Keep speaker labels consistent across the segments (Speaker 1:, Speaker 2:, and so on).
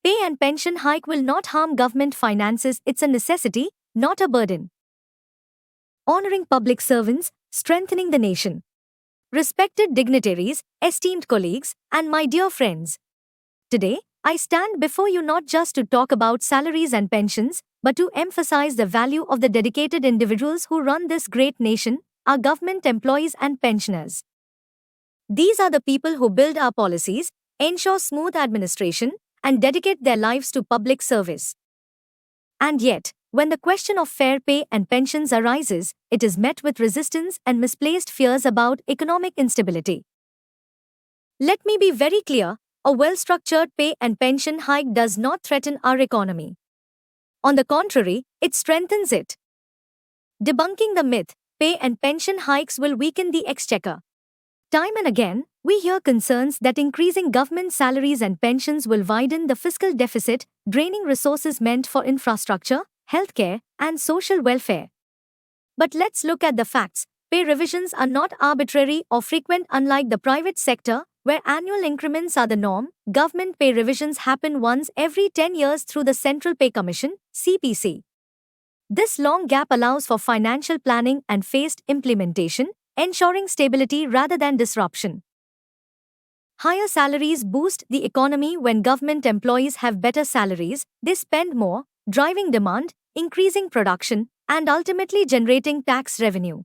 Speaker 1: Pay and pension hike will not harm government finances, it's a necessity, not a burden. Honoring public servants, strengthening the nation. Respected dignitaries, esteemed colleagues, and my dear friends. Today, I stand before you not just to talk about salaries and pensions, but to emphasize the value of the dedicated individuals who run this great nation, our government employees and pensioners. These are the people who build our policies, ensure smooth administration, and dedicate their lives to public service. And yet, when the question of fair pay and pensions arises, it is met with resistance and misplaced fears about economic instability. Let me be very clear, a well-structured pay and pension hike does not threaten our economy. On the contrary, it strengthens it. Debunking the myth, pay and pension hikes will weaken the exchequer. Time and again, we hear concerns that increasing government salaries and pensions will widen the fiscal deficit, draining resources meant for infrastructure, healthcare, and social welfare. But let's look at the facts. Pay revisions are not arbitrary or frequent, unlike the private sector, where annual increments are the norm. Government pay revisions happen once every 10 years through the Central Pay Commission, CPC. This long gap allows for financial planning and phased implementation, ensuring stability rather than disruption. Higher salaries boost the economy. When government employees have better salaries, they spend more, driving demand, increasing production, and ultimately generating tax revenue.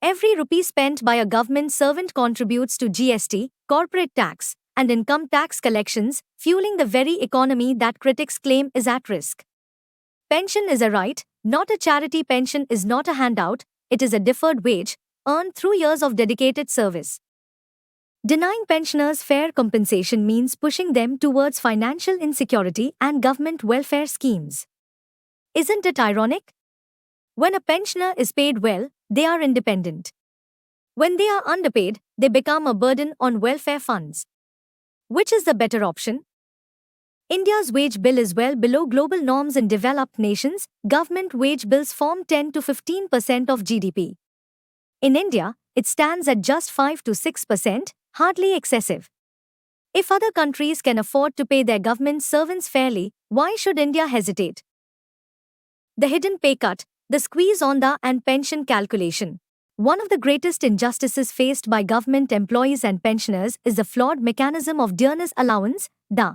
Speaker 1: Every rupee spent by a government servant contributes to GST, corporate tax, and income tax collections, fueling the very economy that critics claim is at risk. Pension is a right, not a charity. Pension is not a handout, it is a deferred wage, earned through years of dedicated service. Denying pensioners fair compensation means pushing them towards financial insecurity and government welfare schemes. Isn't it ironic? When a pensioner is paid well, they are independent. When they are underpaid, they become a burden on welfare funds. Which is the better option? India's wage bill is well below global norms. In developed nations, government wage bills form 10 to 15% of GDP. In India, it stands at just 5 to 6%, hardly excessive. If other countries can afford to pay their government servants fairly, why should India hesitate? The hidden pay cut, the squeeze on the and pension calculation. One of the greatest injustices faced by government employees and pensioners is the flawed mechanism of dearness allowance, DA.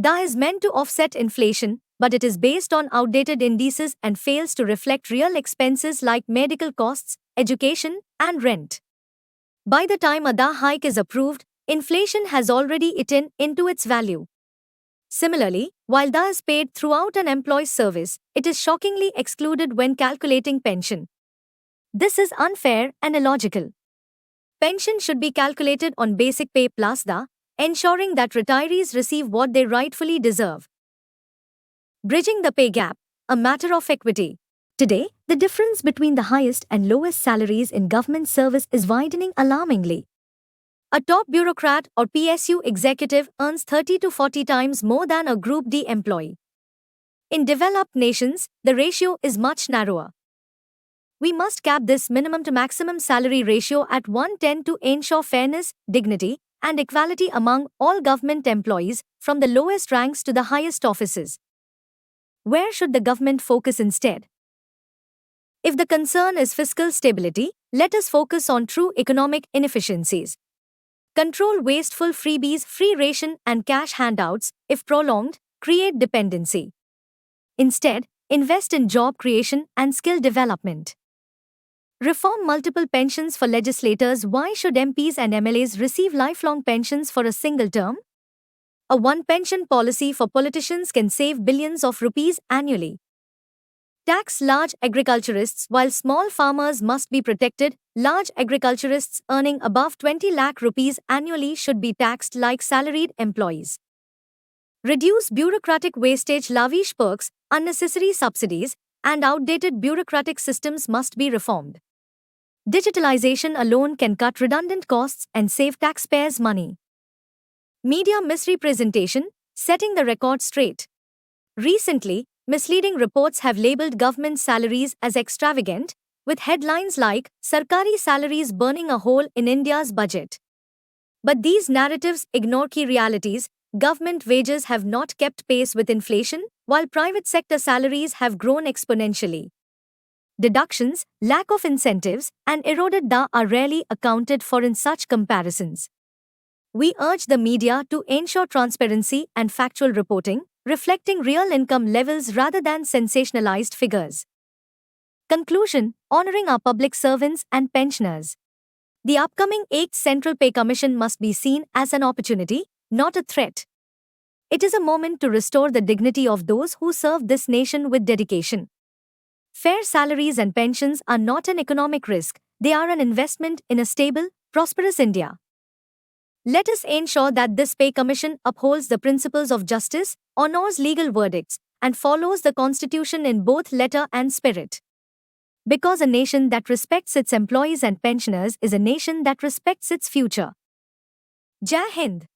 Speaker 1: DA is meant to offset inflation, but it is based on outdated indices and fails to reflect real expenses like medical costs, education, and rent. By the time a DA hike is approved, inflation has already eaten into its value. Similarly, while DA is paid throughout an employee's service, it is shockingly excluded when calculating pension. This is unfair and illogical. Pension should be calculated on basic pay plus DA, ensuring that retirees receive what they rightfully deserve. Bridging the pay gap, a matter of equity. Today, the difference between the highest and lowest salaries in government service is widening alarmingly. A top bureaucrat or PSU executive earns 30 to 40 times more than a Group D employee. In developed nations, the ratio is much narrower. We must cap this minimum to maximum salary ratio at 1:10 to ensure fairness, dignity, and equality among all government employees, from the lowest ranks to the highest offices. Where should the government focus instead? If the concern is fiscal stability, let us focus on true economic inefficiencies. Control wasteful freebies, free ration, and cash handouts. If prolonged, create dependency. Instead, invest in job creation and skill development. Reform multiple pensions for legislators. Why should MPs and MLAs receive lifelong pensions for a single term? A one pension policy for politicians can save billions of rupees annually. Tax large agriculturists. While small farmers must be protected, large agriculturists earning above 20 lakh rupees annually should be taxed like salaried employees. Reduce bureaucratic wastage. Lavish perks, unnecessary subsidies, and outdated bureaucratic systems must be reformed. Digitalization alone can cut redundant costs and save taxpayers' money. Media misrepresentation, setting the record straight. Recently, misleading reports have labeled government salaries as extravagant, with headlines like "Sarkari salaries burning a hole in India's budget." But these narratives ignore key realities. Government wages have not kept pace with inflation, while private sector salaries have grown exponentially. Deductions, lack of incentives, and eroded DA are rarely accounted for in such comparisons. We urge the media to ensure transparency and factual reporting, reflecting real income levels rather than sensationalized figures. Conclusion: honoring our public servants and pensioners. The upcoming 8th Central Pay Commission must be seen as an opportunity, not a threat. It is a moment to restore the dignity of those who serve this nation with dedication. Fair salaries and pensions are not an economic risk, they are an investment in a stable, prosperous India. Let us ensure that this pay commission upholds the principles of justice, honors legal verdicts, and follows the Constitution in both letter and spirit. Because a nation that respects its employees and pensioners is a nation that respects its future. Jai Hind.